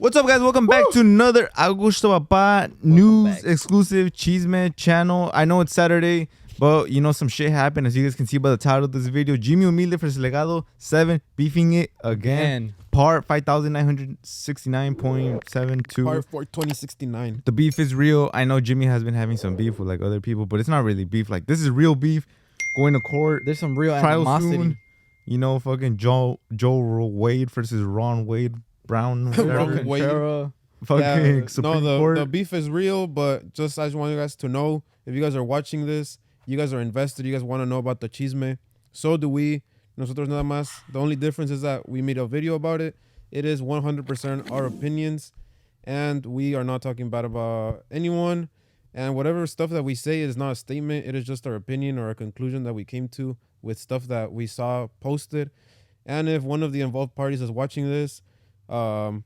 What's up, guys? Welcome back to another Agushto Papa news exclusive Chisme channel. I know it's Saturday, but you know some shit happened. As you guys can see by the title of this video, Jimmy Humilde versus Legado 7 beefing it again. Part 5,969.72. Part 2069. The beef is real. I know Jimmy has been having some beef with like other people, but it's not really beef. Like this is real beef. Going to court. There's some real trial animosity. soon. You know, fucking Joe Wade versus Ron Wade Brown. Ron Wade. Fucking Supreme Court. The beef is real, but just I just want you guys to know, if you guys are watching this, you guys are invested, you guys want to know about the chisme. So do we. Nosotros nada más. The only difference is that we made a video about it. It is 100% our opinions, and we are not talking bad about anyone. And whatever stuff that we say is not a statement. It is just our opinion or a conclusion that we came to with stuff that we saw posted. And if one of the involved parties is watching this, no,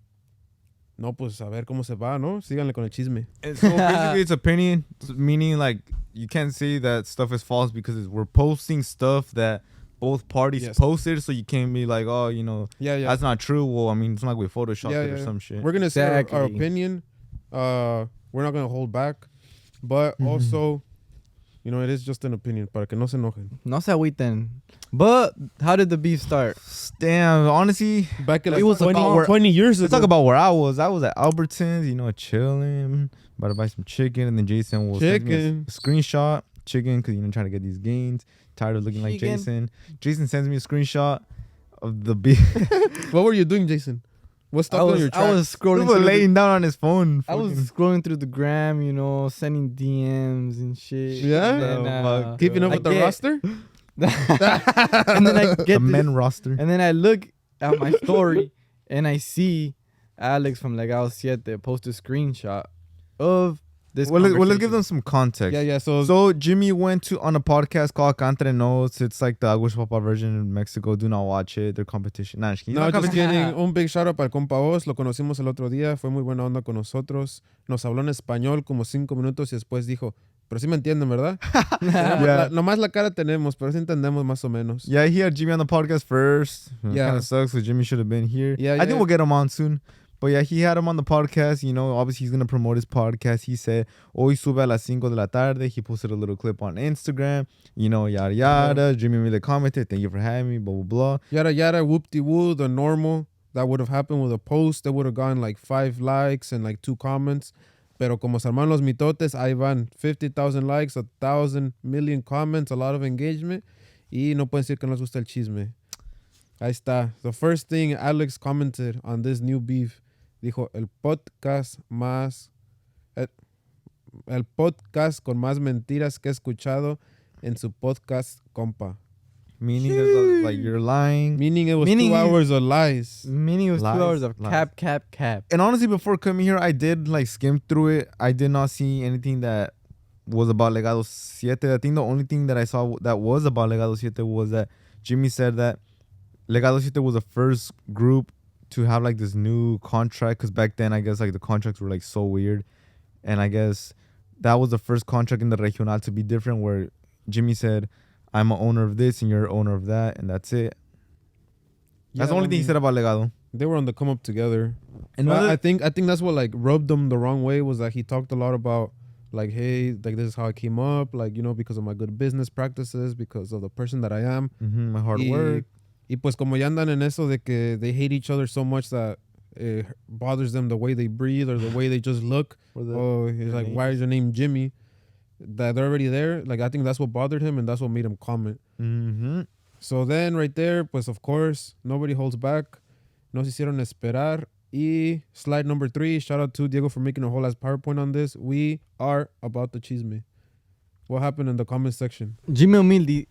pues a ver cómo se va, ¿no? Síganle con el chisme. So basically it's opinion, meaning like you can't say that stuff is false because we're posting stuff that both parties posted, so you can't be like, oh, you know, that's not true. Well, I mean, it's not like we photoshopped it or some shit. We're going to say our opinion. We're not going to hold back. But also, you know, it is just an opinion. Para que no se enojen. No se agüiten. But how did the beef start? Damn, honestly, back in like it was 20 years ago. Let's talk about where I was. I was at Albertsons, you know, chilling, about to buy some chicken, and then Jason will send me a screenshot. Chicken, because, you know, trying to get these gains. Tired of looking like Jason. Jason sends me a screenshot of the beef. What were you doing, Jason? What's stuff on your track? I was scrolling. He was laying down on his phone. I was scrolling through the gram, you know, sending DMs and shit. Yeah? And then, keeping up with the roster? And then I get the men roster. And then I look at my story and I see Alex from Legado 7 post a screenshot of this. Well, let's give them some context. Yeah. So Jimmy went on a podcast called Cantre Notes. It's like the Agushto Papa version in Mexico. Do not watch it. They're competition. No, just kidding. Un big shout out para el compa Oz. Lo conocimos el otro día. Fue muy buena onda con nosotros. Nos habló en español como 5 minutos y después dijo, pero sí me entienden, ¿verdad? Nomás la cara tenemos, pero sí entendemos más o menos. Yeah, he had Jimmy on the podcast first. Yeah. Kind of sucks because Jimmy should have been here. I think we'll get him on soon. But yeah, he had him on the podcast. You know, obviously he's going to promote his podcast. He said, hoy sube a las 5 de la tarde. He posted a little clip on Instagram. You know, yada, yada. Jimmy really commented, thank you for having me, blah, blah, blah. Yada, yada, whoop-de-woo, the normal that would have happened with a post. That would have gone like 5 likes and like 2 comments. Pero como se arman los mitotes, ahí van 50,000 likes, 1,000 million comments, a lot of engagement. Y no pueden decir que no les gusta el chisme. Ahí está. The first thing Alex commented on this new beef, dijo, el podcast con más mentiras que he escuchado en su podcast, compa. Meaning like you're lying. Meaning it was 2 hours of lies. Meaning it was 2 hours of cap. And honestly, before coming here, I did like skim through it. I did not see anything that was about Legado 7. I think the only thing that I saw that was about Legado 7 was that Jimmy said that Legado 7 was the first group to have like this new contract, because back then I guess like the contracts were like so weird, and I guess that was the first contract in the regional to be different, where Jimmy said, I'm an owner of this and you're an owner of that, and that's it. That's the only thing he said about Legado. They were on the come up together. And I think that's what like rubbed them the wrong way, was that he talked a lot about like, hey, like this is how I came up, like, you know, because of my good business practices, because of the person that I am, my hard work. Y pues como ya andan en eso de que they hate each other so much that it bothers them the way they breathe or the way they just look. He's like, why is your name Jimmy? That they're already there. Like, I think that's what bothered him, and that's what made him comment. So then right there, pues of course, nobody holds back. Nos hicieron esperar. Y slide number 3, shout out to Diego for making a whole ass PowerPoint on this. We are about the chisme. What happened in the comment section? Jimmy Humilde.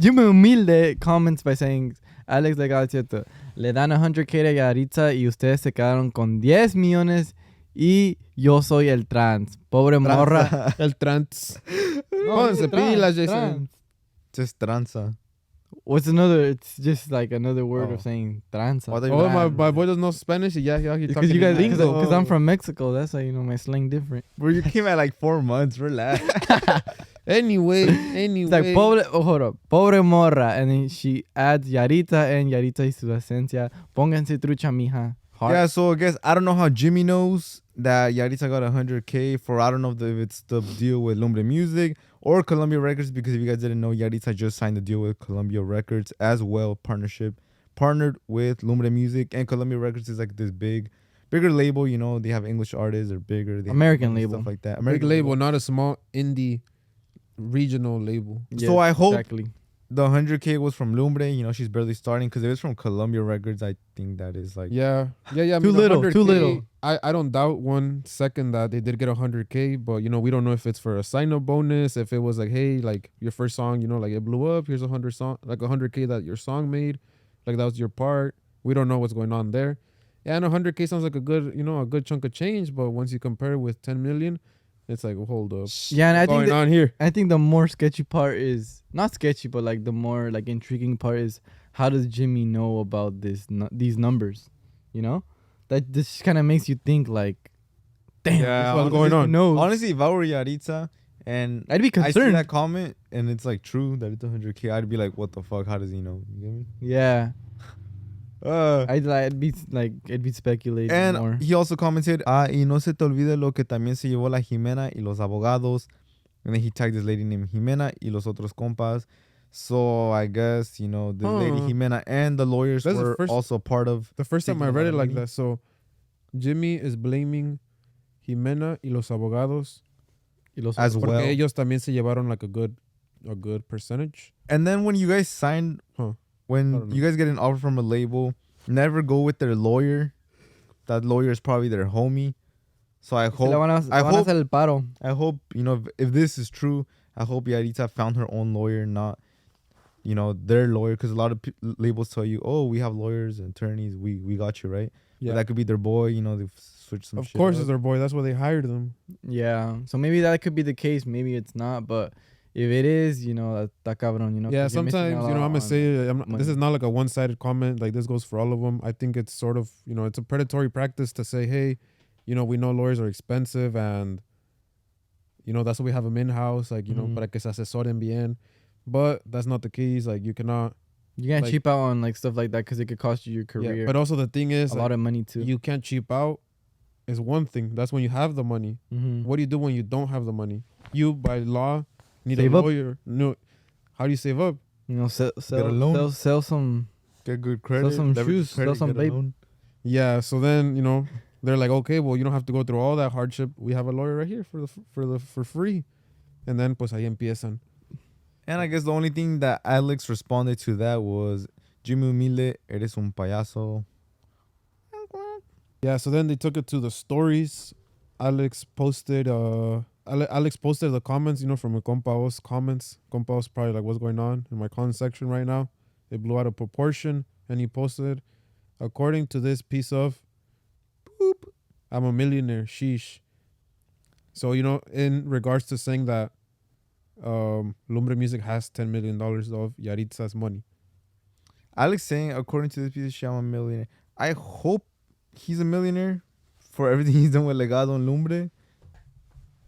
Jimmy Humilde comments by saying, Alex Legado 7, le dan 100K a Yahritza y ustedes se quedaron con 10 millones y yo soy el trans. Pobre morra. El trans. Pónganse pilas, Jason. Just tranza. What's another? It's just like another word of saying tranza. My boy doesn't know Spanish. Yeah, he talking you guys, because I'm from Mexico. That's how you know my slang different. Bro, you came at like 4 months. Relax. Anyway. It's like hold up, pobre morra, and then she adds Yahritza and Yahritza Y Su Esencia. Pónganse trucha, mija. Heart. Yeah, so I guess I don't know how Jimmy knows that Yahritza got 100K for, I don't know if it's the deal with Lumbre Music or Columbia Records, because if you guys didn't know, Yahritza just signed the deal with Columbia Records as well, partnered with Lumbre Music, and Columbia Records is like this bigger label, you know, they have English artists or bigger, they American have label, stuff like that. American label, not a small indie regional label. Yes, so I hope exactly. the 100K was from Lumbre, you know, she's barely starting, because if it's from Columbia Records, I think that is like Yeah. I Too mean, little, 100K, too little. I don't doubt 1 second that they did get 100K, but you know, we don't know if it's for a sign-up bonus, if it was like, hey, like your first song, you know, like it blew up, here's 100K that your song made, like that was your part. We don't know what's going on there. Yeah, and 100K sounds like a good chunk of change, but once you compare it with 10 million, it's like, well, hold up. Yeah, and What's going on here? I think the more sketchy part is not sketchy, but like the more like intriguing part is, how does Jimmy know about these numbers? You know, that this kind of makes you think like, damn, Yeah, this what's going on? knows. honestly, if I were Yahritza and I'd be I see concerned. that comment and it's like true that it's 100K, I'd be like, what the fuck? How does he know? You get me? Yeah, it'd be speculating And more. he also commented, y no se te olvide lo que también se llevó la Jimena y los abogados. And then he tagged this lady named Jimena y los otros compas. So I guess, you know, the lady Jimena and the lawyers That's the were first- also part of. The first time taking I a read lot it of like money. that, so Jimmy is blaming Jimena y los abogados As porque well. ellos también se llevaron like a good percentage. And then when you guys signed, I when don't know. you guys get an offer from a label, never go with their lawyer. That lawyer is probably their homie. So I Se le van hope, a hacer el paro. you know, if this is true, I hope Yahritza found her own lawyer, not, you know, their lawyer. Because a lot of labels tell you, oh, we have lawyers and attorneys. We got you, right? Yeah. But that could be their boy. You know, they've switched some Of shit course up. it's their boy. That's why they hired them. Yeah, so maybe that could be the case. Maybe it's not, but if it is, you know, that cabrón, you know. Yeah, 'cause you're missing sometimes, out you know, I'm on going to say, money. this is not like a one-sided comment. Like, this goes for all of them. I think it's sort of, you know, it's a predatory practice to say, hey, you know, we know lawyers are expensive and, you know, that's why we have them in-house, like, you know, para que se asesoren bien. But that's not the case. Like, you cannot. You can't like- cheap out on like stuff like that because it could cost you your career. Yeah, but also the thing is, a like, lot of money too. you can't cheap out is one thing. That's when you have the money. Mm-hmm. What do you do when you don't have the money? You, by law, need Save a up. lawyer. No, how do you save up? You know, sell a loan. sell some. Get good credit. some leverage shoes, credit, sell some get a vape. loan. Yeah, so then, you know, they're like, okay, well, you don't have to go through all that hardship. We have a lawyer right here for free. And then, pues, ahí empiezan. And I guess the only thing that Alex responded to that was, Jimmy Humilde, eres un payaso. Yeah, so then they took it to the stories. Alex posted the comments, you know, from a compa's comments. Compa's probably like, what's going on in my comment section right now? It blew out of proportion. And he posted, according to this piece of, boop, I'm a millionaire, sheesh. So, you know, in regards to saying that Lumbre Music has $10 million of Yahritza's money. Alex saying, according to this piece of shit, I'm a millionaire. I hope he's a millionaire for everything he's done with Legado and Lumbre.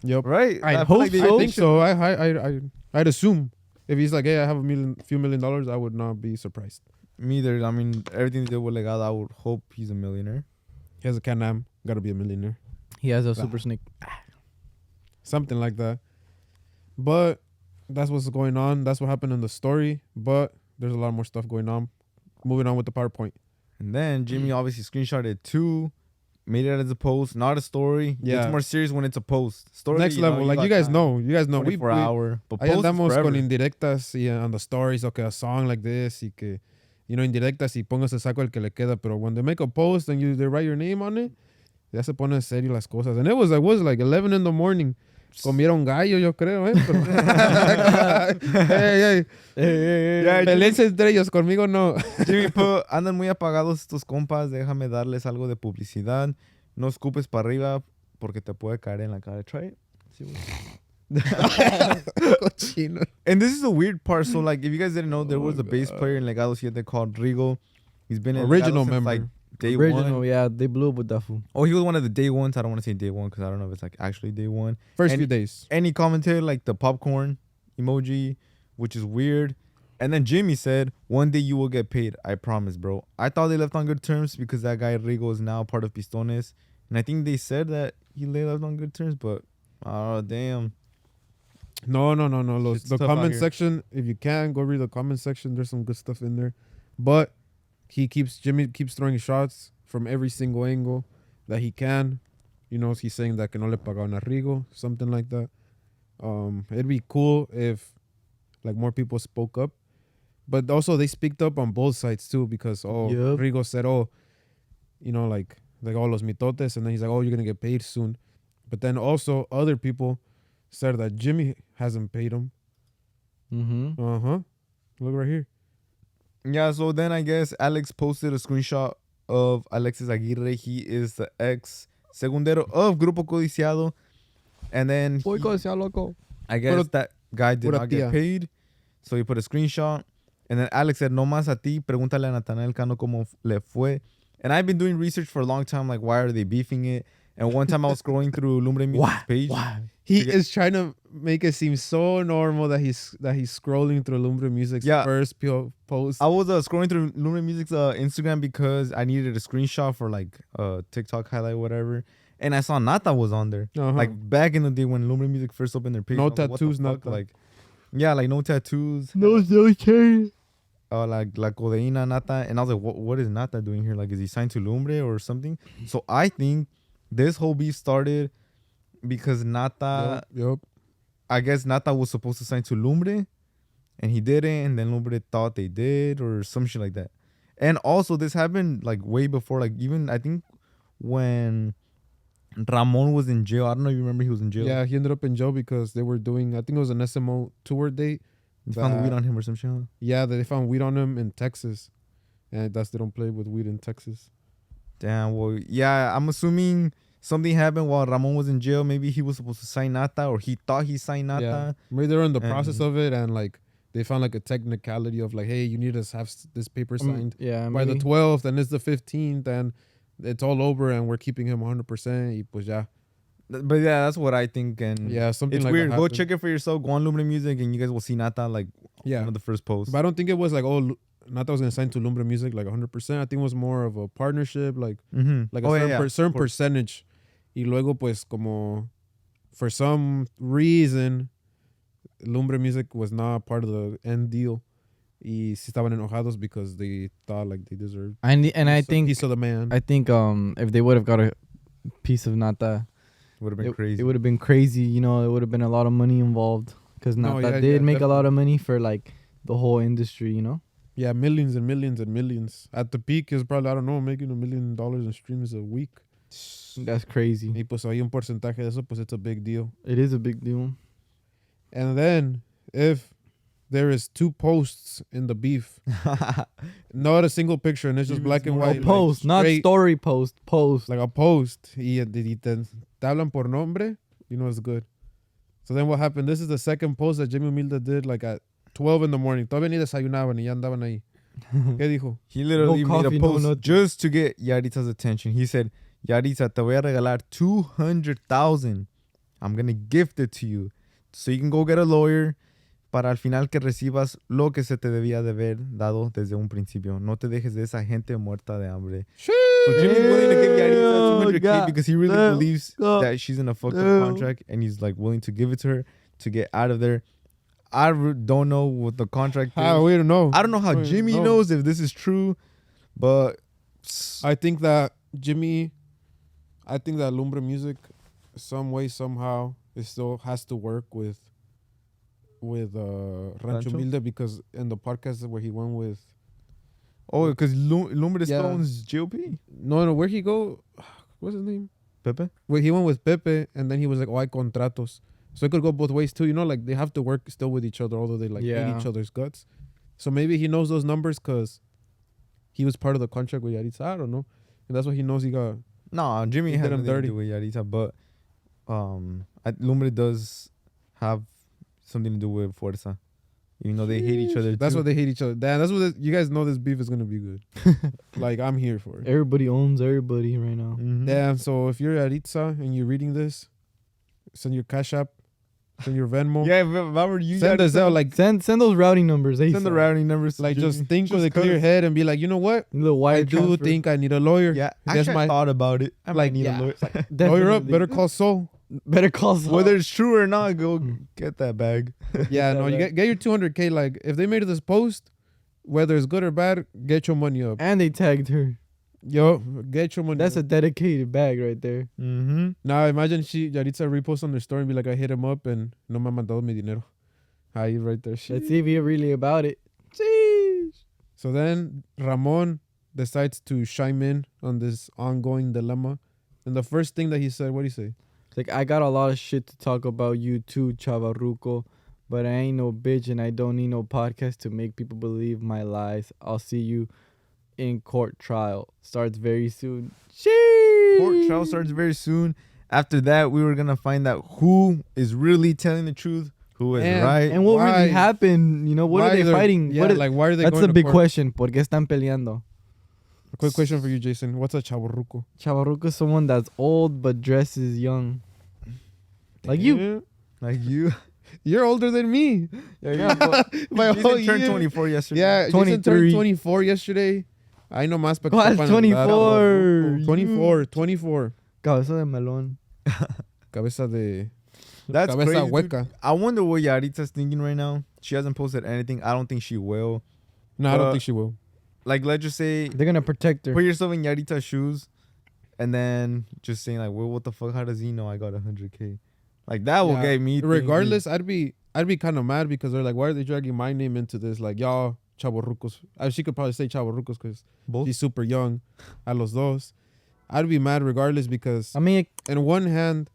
Yep. Right? I'd feel hope they so. I think so. I'd assume. If he's like, hey, I have few million dollars, I would not be surprised. Me either. I mean, everything they did with Legado, I would hope he's a millionaire. He has a Can-Am, gotta be a millionaire. He has a super snake. Something like that. But that's what's going on. That's what happened in the story. But there's a lot more stuff going on. Moving on with the PowerPoint. And then Jimmy obviously screenshotted it too, made it as a post, not a story. Yeah. It's more serious when it's a post. Story, Next level. Like, you guys know. You guys know. 24 hour. But Ahí post is andamos forever. con indirectas y on the stories, okay, a song like this y que, you know, indirectas y póngase saco el que le queda. Pero when they make a post and they write your name on it, ya se ponen serio las cosas. And it was like 11 in the morning. Comieron gallo, yo creo, Pero hey. Yeah, Pelense entre ellos, conmigo no. Jimmy put, andan muy apagados estos compas, déjame darles algo de publicidad. No escupes para arriba porque te puede caer en la cara. Try it. See what- Cochino. And this is the weird part. So, like, if you guys didn't know, there was a bass player in Legado 7 called Rigo. He's been in Original Legado since, member. like, day Original, one. yeah, they blew up with that fool. Oh, he was one of the day ones. I don't want to say day one because I don't know if it's, like, actually day one. First And- few days. And he commented, like, the popcorn emoji, which is weird. And then Jimmy said, "One day you will get paid. I promise, bro." I thought they left on good terms because that guy Rigo is now part of Pistones, and I think they said that he left on good terms. But oh damn, No. Shit's The tough out comment here. section, if you can, go read the comment section. There's some good stuff in there. But Jimmy keeps throwing shots from every single angle that he can. You know, he's saying that que no le pagaron a Rigo, something like that. It'd be cool if like more people spoke up. But also they speaked up on both sides too, because Yep. Rigo said, you know, like all los mitotes, and then he's like, you're gonna get paid soon. But then also other people said that Jimmy hasn't paid him. Mm-hmm. Look right here. yeah. So then I guess Alex posted a screenshot of Alexis Aguirre. He is the ex segundero of Grupo Codiciado, and then he- loco. I guess that guy did Pura not get tía. paid. So he put a screenshot. And then Alex said, "No más a ti, pregúntale a Natanael Cano cómo le fue." And I've been doing research for a long time, like, why are they beefing it? And one time I was scrolling through Lumbre Music's page. He Forget- is trying to make it seem so normal that he's scrolling through Lumbre Music's Yeah. first post. I was scrolling through Lumbre Music's Instagram because I needed a screenshot for, like, TikTok highlight or whatever. And I saw Nata was on there. Uh-huh. Like, back in the day when Lumbre Music first opened their page. No I was like, what the tattoos, fuck? Nata. Like, yeah, like, no tattoos. No, okay. Like La Codeína Nata, and I was like, what is Nata doing here? Like, is he signed to Lumbre or something? So I think this whole beef started because Nata, Yep. I guess Nata was supposed to sign to Lumbre, and he didn't, and then Lumbre thought they did or some shit like that. And also this happened like way before, like even I think when Ramon was in jail. I don't know if you remember he was in jail. Yeah, he ended up in jail because they were doing, I think it was an SMO tour date. They found that- weed on him or some shit. Huh? Yeah, they found weed on him in Texas. And that's, they don't play with weed in Texas. Damn. Well, yeah, I'm assuming something happened while Ramon was in jail. Maybe he was supposed to sign Nata, or he thought he signed Nata. Yeah. Maybe they're in the And- process of it, and like they found like a technicality of like, hey, you need to have this paper signed Yeah, by the maybe. 12th, and it's the 15th, and it's all over, and we're keeping him 100%. Y pues ya. But yeah, that's what I think. And Yeah, something it's like weird. that Go happened. check it for yourself. Go on Lumbre Music, and you guys will see Nata like Yeah. one of the first posts. But I don't think it was like, Nata was gonna sign to Lumbre Music like 100%. I think it was more of a partnership, like Mm-hmm. a certain percentage. Y luego pues como for some reason Lumbre Music was not part of the end deal. Y sí estaban enojados because they thought like they deserved I think piece of the man. I think if they would have got a piece of Nata, Would have been it, crazy. It would have been crazy. You know, it would have been a lot of money involved because No, Nata yeah, did yeah, make a lot of money for like the whole industry. You know. Yeah, millions and millions and millions. At the peak is probably, I don't know, making $1 million in streams a week. That's crazy. Y pues hay un porcentaje de eso, pues it's a big deal. It is a big deal. And then if there is 2 posts in the beef, not a single picture, and it's just black and Oh, white. Oh, like, post, not straight, story post. Post. like a post. Y te hablan por nombre, you know it's good. So then what happened? This is the second post that Jimmy Humilde did like at 12 in the morning. Todavía ni desayunaban y ya andaban ahí. ¿Qué dijo? He literally No made coffee, a no post nothing. just to get Yahritza's attention. He said, "Yahritza, te voy a regalar 200,000. I'm gonna gift it to you, so you can go get a lawyer para al final que recibas lo que se te debía de haber dado desde un principio. No te dejes de esa gente muerta de hambre." So Jimmy's willing to give Yahritza 200K God because he really damn. believes God that she's in a fucked up damn. contract, and he's like willing to give it to her to get out of there. I don't know what the contract is. We don't know. I don't know how We Jimmy don't know. knows if this is true, but I think that Lumbre Music, some way, somehow, it still has to work with Rancho Rancho? Humilde, because in the podcast where he went with, oh, because Lumbre Yeah. Stone's GOP. no, where'd he go? What's his name? Pepe. Well, he went with Pepe, and then he was like, hay contratos. So it could go both ways too, you know, like they have to work still with each other, although they like Yeah. hate each other's guts. So maybe he knows those numbers because he was part of the contract with Yahritza. I don't know. And that's why he knows he got. No, Jimmy He had did him nothing to dirty. do with Yahritza, but Lumbre does have something to do with fuerza, even though they hate each other. That's too. why they hate each other. Damn, that's what you guys know. This beef is gonna be good. Like I'm here for it. Everybody owns everybody right now. Mhm. Damn. So if you're Yahritza and you're reading this, send your Cash App Send your Venmo. Yeah, remember you Send us out like Send those routing numbers. send the routing numbers. to like just Jimmy. think with a Just clear 'cause- head and be like, you know what? little wire I do transfer. think I need a lawyer. Yeah, That's actually, I my thought about it. I might like, need yeah, a lawyer. lawyer up. Definitely. Better call Soul. Better call. Saul. Whether it's true or not, go get that bag. Yeah, no, you get your 200K. Like if they made this post, whether it's good or bad, get your money up. And they tagged her. Yo, get your money. That's a up. dedicated bag right there. Mm-hmm. Now imagine Yahritza repost on their story and be like, I hit him up and no me ha mandado mi dinero. Ahí right there. Shit. Let's see if you're really about it. Jeez. So then Ramon decides to chime in on this ongoing dilemma. And the first thing that he said, what did he say? Like, I got a lot of shit to talk about you too, Chavarruco. But I ain't no bitch and I don't need no podcast to make people believe my lies. I'll see you in court trial. Starts very soon. Sheesh. Court trial starts very soon. After that, we were gonna find out who is really telling the truth, who is And- right. And what Why- really happened? You know, what Why are they they're- fighting? Yeah, What is, like why are they that's going the to big court? question. ¿Por qué están peleando? A quick question for you, Jason. What's a chavorruco? Chavarruco is someone that's old but dresses young. Like you. Yeah. Like you. You're older than me. Yeah, My Jason whole turned year. 24 yesterday. Yeah, Jason 23. turned 24 yesterday. I know más para que ¿Cuál? sepan la 24? edad. 24. Cabeza de melón. Cabeza de... That's cabeza crazy. Dude. hueca. I wonder what Yahritza's thinking right now. She hasn't posted anything. I don't think she will. No, I don't think she will. Like, let's just say, They're gonna protect her. put yourself in Yahritza's shoes, and then just saying like, well, what the fuck? How does he know I got 100K? Like that will Yeah. get me. Regardless, I'd be kind of mad because they're like, why are they dragging my name into this? Like, y'all chavorrucos. She could probably say chavorrucos because both. she's super young. A los dos. I'd be mad regardless because I mean, in one hand,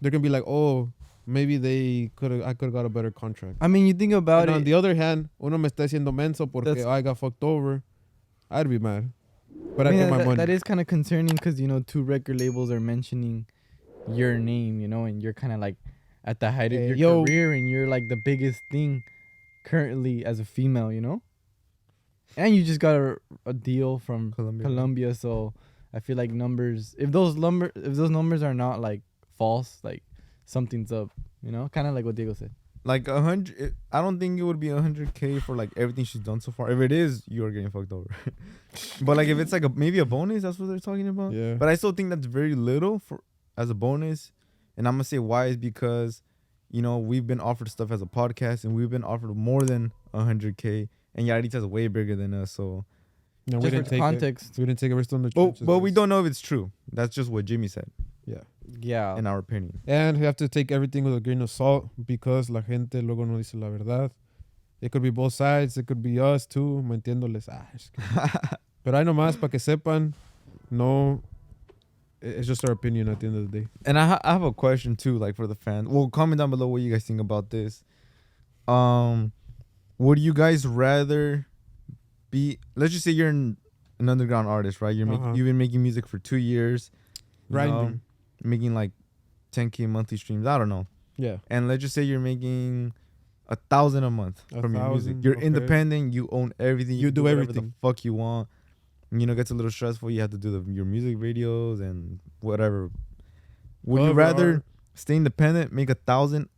they're gonna be like, oh, maybe I could have got a better contract. you think about And it. on the other hand, uno me está haciendo menso porque That's- I got fucked over. I'd be mad. But I I mean, get my money. that is kind of concerning because, you know, two record labels are mentioning your name, you know, and you're kind of like at the height of Hey, your yo. career and you're like the biggest thing currently as a female, you know? And you just got a deal from Colombia, so I feel like numbers, if those numbers are not like false, like something's up, you know? Kind of like what Diego said. Like 100. I don't think it would be 100K for like everything she's done so far. If it is, you are getting fucked over. But like if it's like maybe a bonus, that's what they're talking about. Yeah. But I still think that's very little for as a bonus. And I'm gonna say why is because, you know, we've been offered stuff as a podcast and we've been offered more than 100K. And Yahritza's way bigger than us, so. No, we Just didn't for take context. it. We didn't take it. We're still in the But trenches, we guys. don't know if it's true. That's just what Jimmy said, Yeah. in our opinion. And we have to take everything with a grain of salt because la gente luego no dice la verdad. It could be both sides. It could be us too. Mintiéndoles. Es que... Pero hay nomás para que sepan. No, it's just our opinion at the end of the day. And I have a question too, like for the fans. Well, comment down below what you guys think about this. Would you guys rather be? Let's just say you're an underground artist, right? You've been making music for 2 years, you know, Grinding. making like 10K monthly streams. I don't know. Yeah. And let's just say you're making 1,000 a month from your music. 1,000, You're okay. independent. You own everything. You do whatever everything. the fuck you want. You know, it gets a little stressful. You have to do your music videos and whatever. Would you Cover rather art. stay independent, make 1,000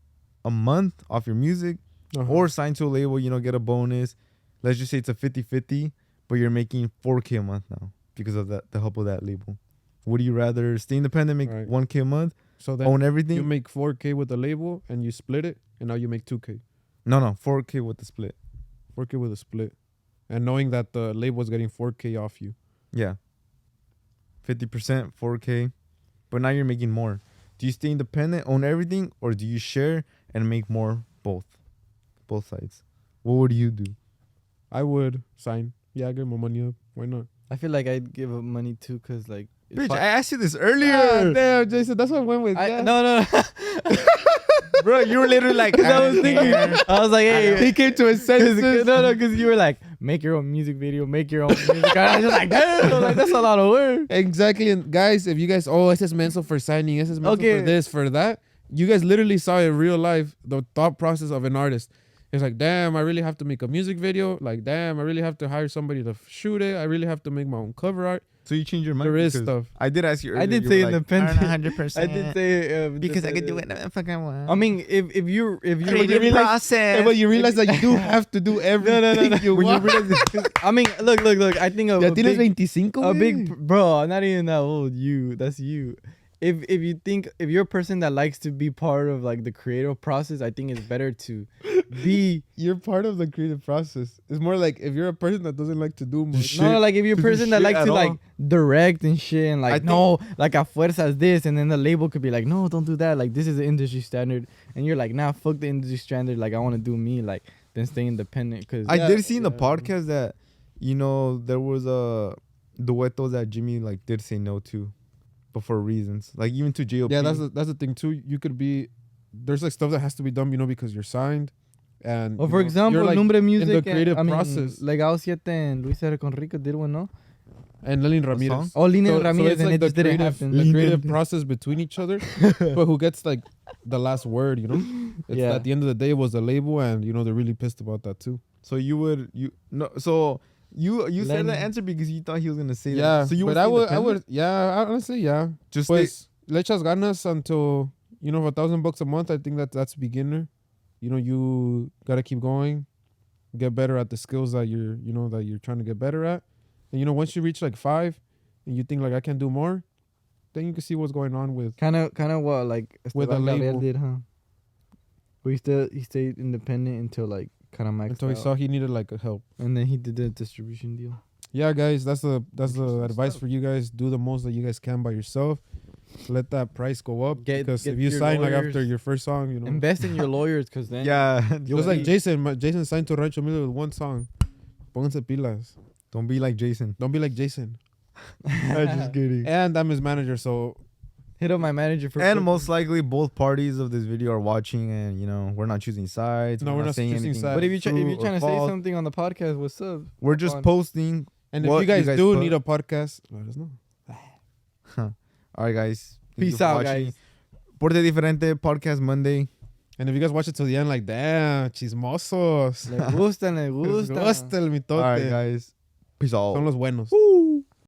a month off your music, or sign to a label, you know, get a bonus? Let's just say it's a 50-50, but you're making 4K a month now because of the help of that label. Would you rather stay independent, make Right. 1K a month, So then own everything? you make 4K with the label and you split it, and now you make 2K. No, 4K with the split. 4K with a split. And knowing that the label is getting 4K off you. Yeah. 50%, 4K. But now you're making more. Do you stay independent, own everything, or do you share and make more both? Both sides. What would you do? I would sign. Yeah, get my money up. Why not? I feel like I'd give up money too because, like, if Bitch, I- I asked you this earlier. Ah, damn, Jason, that's what I went with. Yeah. no. Bro, you were literally like, Because I was thinking, I was like, hey, He came to his senses. no, because you were like, make your own music video, make your own music. And I was just like, damn, like, that's a lot of work. Exactly. And guys, if you guys, this is mental for signing, this is mental Okay. for this, for that, you guys literally saw in real life the thought process of an artist. It's like, damn, I really have to make a music video. Like, damn, I really have to hire somebody to shoot it. I really have to make my own cover art. So you changed your mind? There is Because stuff. I did ask you earlier. I did you say were like, independent. "I don't know, 100%. I did say because I could do whatever the fuck I want. I mean, if you Creative process. process. But you realize that you do have to do everything you When you want. realize I mean, look. I think Ya tienes 25, a big bro. Not even that old. That's you. If you're a person that likes to be part of like the creative process, I think it's better to be. You're part of the creative process. It's more like if you're a person that doesn't like to do much. Shit. No, like if you're a To do person that shit likes at to like all. direct and shit, and I like think- no, like a fuerza is this, and then the label could be like, no, don't do that. Like this is the industry standard, and you're like, nah, fuck the industry standard. Like I want to do me. Like then stay independent. Cause I did see in the yeah. podcast that, there was a duetos that Jimmy like did say no to, but for reasons. Like even to JOP. Yeah, that's the thing too. You could be there's like stuff that has to be done, because you're signed, and Well, you for know, example, you're, like, Lumbre Music, in the creative and, process. Legado 7 and Luis R. Conrico did one, no? And Lillian song? Ramirez. Oh, Lina So Ramirez, it's and like it just didn't happen. the creative process between each other, but who gets like the last word? It's Yeah. at the end of the day, it was the label, and they're really pissed about that too. So you said Len- the answer because you thought he was gonna say Yeah, that. So you but would I stay would, independent? yeah, honestly, yeah. Just Pues le echas ganas until for $1,000 a month. I think that's beginner. You gotta keep going, get better at the skills that you're trying to get better at, and once you reach like 5, and you think like I can do more, then you can see what's going on with. Kind of what like With a Esteban Gabriel label. did, huh? But he stayed independent until like kind of maxed Until he out. saw he needed like a help. And then he did the distribution deal. Yeah, guys, that's the Interesting advice stuff. for you guys. Do the most that you guys can by yourself. Let that price go up, Get because if you your sign like lawyers. after your first song, Invest in your lawyers, cause then Yeah. just like Jason signed to Rancho Humilde with one song. Pónganse pilas. Don't be like Jason. Don't be like Jason. I'm just kidding. And I'm his manager, so hit up my manager for. And most likely both parties of this video are watching, and we're not choosing sides. No, we're not saying choosing anything sides. But if you're true or trying to say false. something on the podcast, what's up? We're just on. posting. and if What you guys, you guys do put- need a podcast, let us know. All right, guys. Thank you Peace for out, watching. guys. Porte Diferente podcast Monday. And if you guys watch it till the end, like damn, chismosos. Le gustan, le Les gustan. gusta el mitote. All right, guys. Peace out. Son los buenos. Woo.